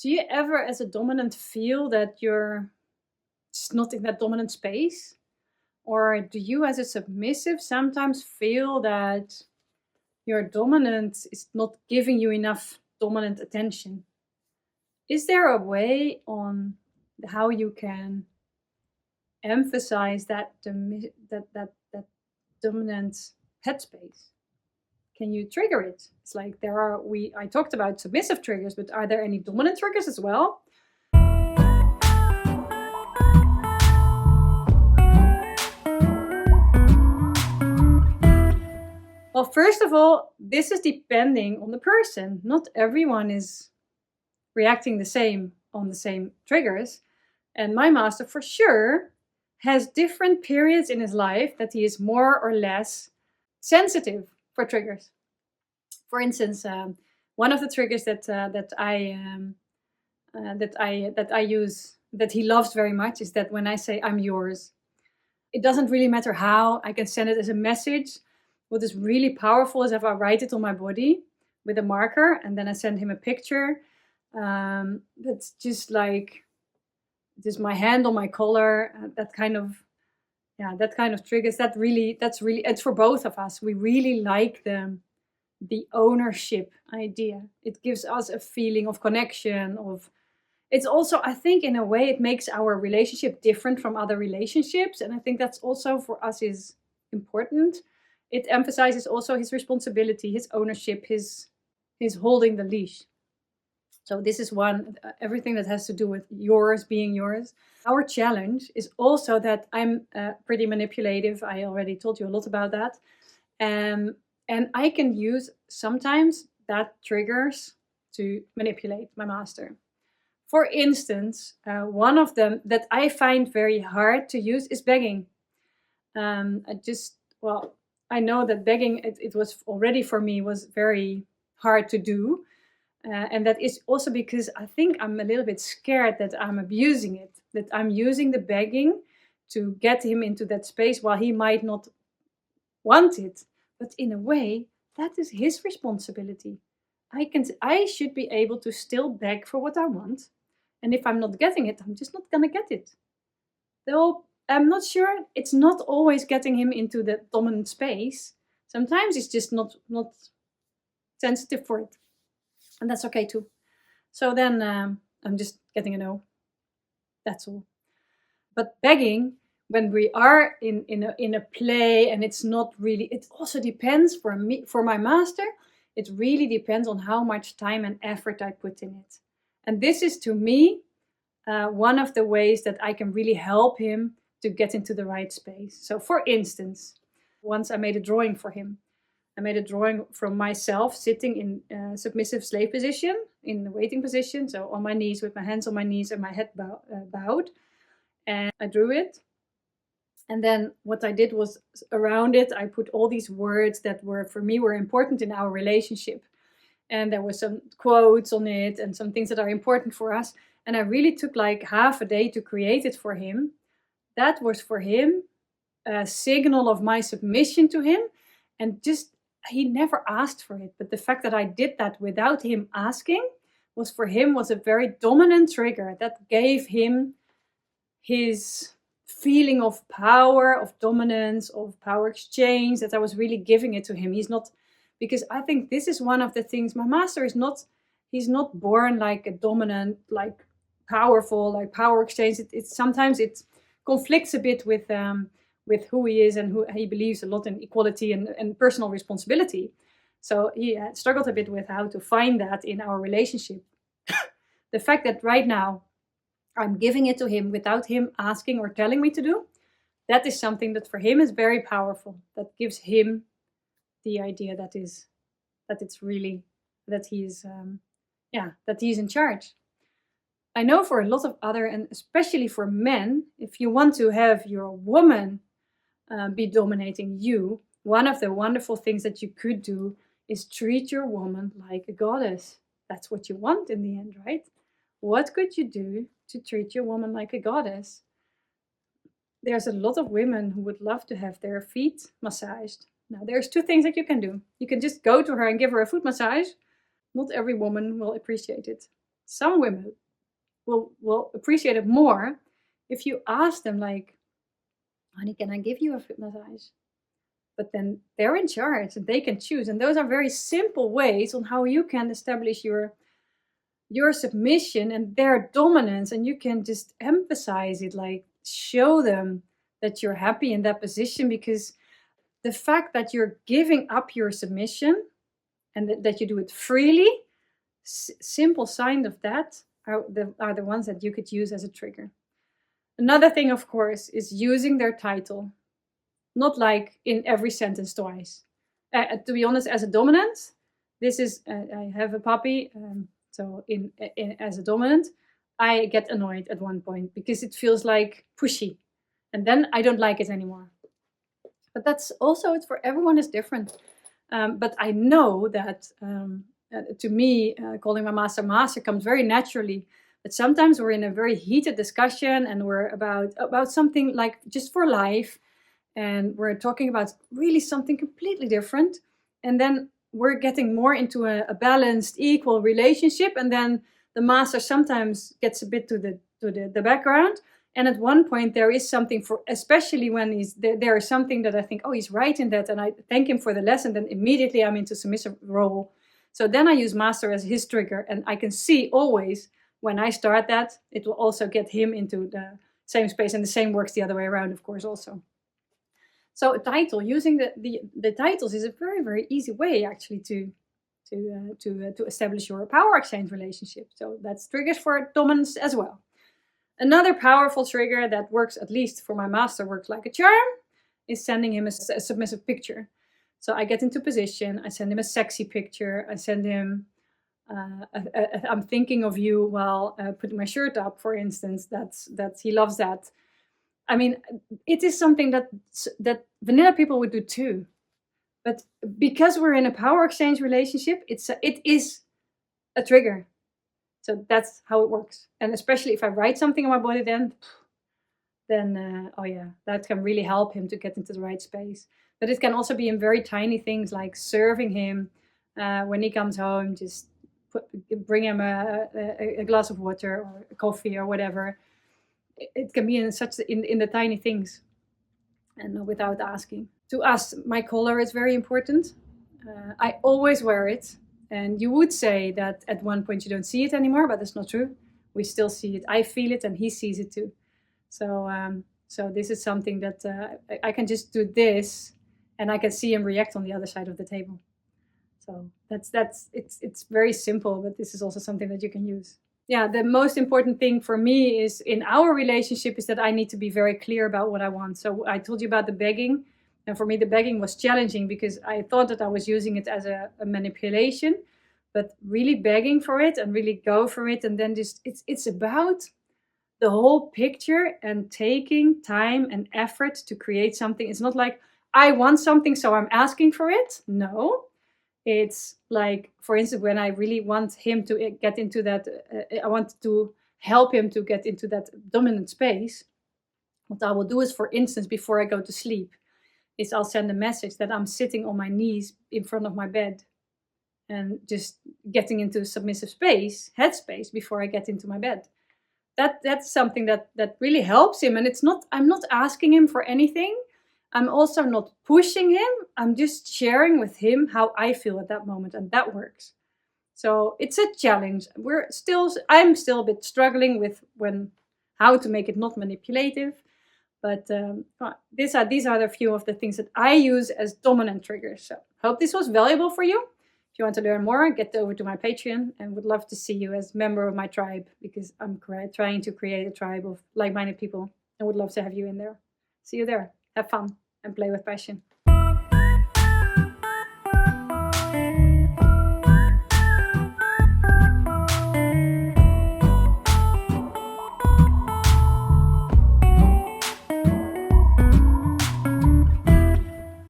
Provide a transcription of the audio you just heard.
Do you ever, as a dominant, feel that you're just not in that dominant space? Or do you, as a submissive, sometimes feel that your dominant is not giving you enough dominant attention? Is there a way on how you can emphasize that dominant headspace? Can you trigger it? It's like I talked about submissive triggers, but are there any dominant triggers as well? Well, first of all, this is depending on the person. Not everyone is reacting the same on the same triggers. And my master, for sure, has different periods in his life that he is more or less sensitive for triggers. For instance, one of the triggers that I use, that he loves very much, is that when I say I'm yours, it doesn't really matter how. I can send it as a message. What is really powerful is if I write it on my body with a marker and then I send him a picture. That's just like, just my hand on my collar. That kind of triggers. That's really, it's for both of us. We really like the ownership idea. It gives us a feeling of connection, it's also, I think, in a way, it makes our relationship different from other relationships. And I think that's also for us is important. It emphasizes also his responsibility, his ownership, his holding the leash. So this is one, everything that has to do with yours being yours. Our challenge is also that I'm pretty manipulative. I already told you a lot about that. And I can use sometimes that triggers to manipulate my master. For instance, one of them that I find very hard to use is begging. I know that begging, it was already for me, was very hard to do. And that is also because I think I'm a little bit scared that I'm abusing it, that I'm using the begging to get him into that space while he might not want it. But in a way, that is his responsibility. I should be able to still beg for what I want. And if I'm not getting it, I'm just not going to get it. Though I'm not sure, it's not always getting him into the dominant space. Sometimes it's just not sensitive for it. And that's okay too. So then I'm just getting a no. That's all. But begging, when we are in a play and it's not really, it also depends for my master, it really depends on how much time and effort I put in it. And this is, to me, one of the ways that I can really help him to get into the right space. So for instance, once I made a drawing for him. I made a drawing from myself sitting in submissive slave position, in the waiting position, so on my knees with my hands on my knees and my head bowed. And I drew it. And then what I did was, around it, I put all these words that were, for me, were important in our relationship. And there were some quotes on it and some things that are important for us. And I really took like half a day to create it for him. That was for him a signal of my submission to him. And just, he never asked for it. But the fact that I did that without him asking was a very dominant trigger that gave him his feeling of power, of dominance, of power exchange, that I was really giving it to him. He's not, because I think this is one of the things, my master is not, he's not born like a dominant, like powerful, like power exchange. Sometimes it conflicts a bit with who he is and who he believes a lot in equality and personal responsibility. So he struggled a bit with how to find that in our relationship. The fact that right now I'm giving it to him without him asking or telling me to do, that is something that for him is very powerful. That gives him the idea that he's in charge. I know for a lot of other, and especially for men, if you want to have your woman be dominating you, one of the wonderful things that you could do is treat your woman like a goddess. That's what you want in the end, right? What could you do to treat your woman like a goddess? There's a lot of women who would love to have their feet massaged. Now, there's two things that you can do. You can just go to her and give her a foot massage. Not every woman will appreciate it. some women will appreciate it more if you ask them, like, honey, can I give you a foot massage? But then they're in charge and they can choose. And those are very simple ways on how you can establish your submission and their dominance. And you can just emphasize it, like show them that you're happy in that position, because the fact that you're giving up your submission and that you do it freely, simple signs of that are the ones that you could use as a trigger. Another thing, of course, is using their title. Not like in every sentence twice. To be honest, as a dominant, this is, I have a puppy, so as a dominant, I get annoyed at one point because it feels like pushy. And then I don't like it anymore. But that's also, it's for everyone is different. But I know that to me, calling my master comes very naturally. But sometimes we're in a very heated discussion and we're about something like just for life. And we're talking about really something completely different. And then we're getting more into a balanced, equal relationship. And then the master sometimes gets a bit to the background. And at one point there is something for, especially when there is something that I think, oh, he's right in that. And I thank him for the lesson. Then immediately I'm into submissive role. So then I use master as his trigger. And I can see always when I start that, it will also get him into the same space. And the same works the other way around, of course, also. So a title, using the titles is a very, very easy way actually to establish your power exchange relationship. So that's triggers for dominance as well. Another powerful trigger that works, at least for my master, works like a charm, is sending him a submissive picture. So I get into position, I send him a sexy picture, I send him, I'm thinking of you while putting my shirt up, for instance. That's he loves that. I mean, it is something that vanilla people would do too. But because we're in a power exchange relationship, it is a trigger. So that's how it works. And especially if I write something on my body, then oh yeah, that can really help him to get into the right space. But it can also be in very tiny things, like serving him when he comes home, just bring him a glass of water or coffee or whatever. It can be in the tiny things, and without asking. To us, my color is very important. I always wear it, and you would say that at one point you don't see it anymore, but that's not true. We still see it. I feel it, and he sees it too. So this is something that I can just do this, and I can see him react on the other side of the table. So it's very simple, but this is also something that you can use. Yeah, the most important thing for me is in our relationship is that I need to be very clear about what I want. So I told you about the begging. And for me, the begging was challenging because I thought that I was using it as a manipulation. But really begging for it and really go for it. And then just it's about the whole picture and taking time and effort to create something. It's not like I want something, so I'm asking for it. No. It's like, for instance, when I really want him to get into that, I want to help him to get into that dominant space. What I will do is, for instance, before I go to sleep, is I'll send a message that I'm sitting on my knees in front of my bed and just getting into submissive space, headspace, before I get into my bed. That's something that really helps him. And I'm not asking him for anything. I'm also not pushing him. I'm just sharing with him how I feel at that moment, and that works. So it's a challenge. I'm still a bit struggling with how to make it not manipulative. But these are the few of the things that I use as dominant triggers. So hope this was valuable for you. If you want to learn more, get over to my Patreon, and would love to see you as a member of my tribe, because I'm trying to create a tribe of like-minded people and would love to have you in there. See you there. Have fun and play with passion.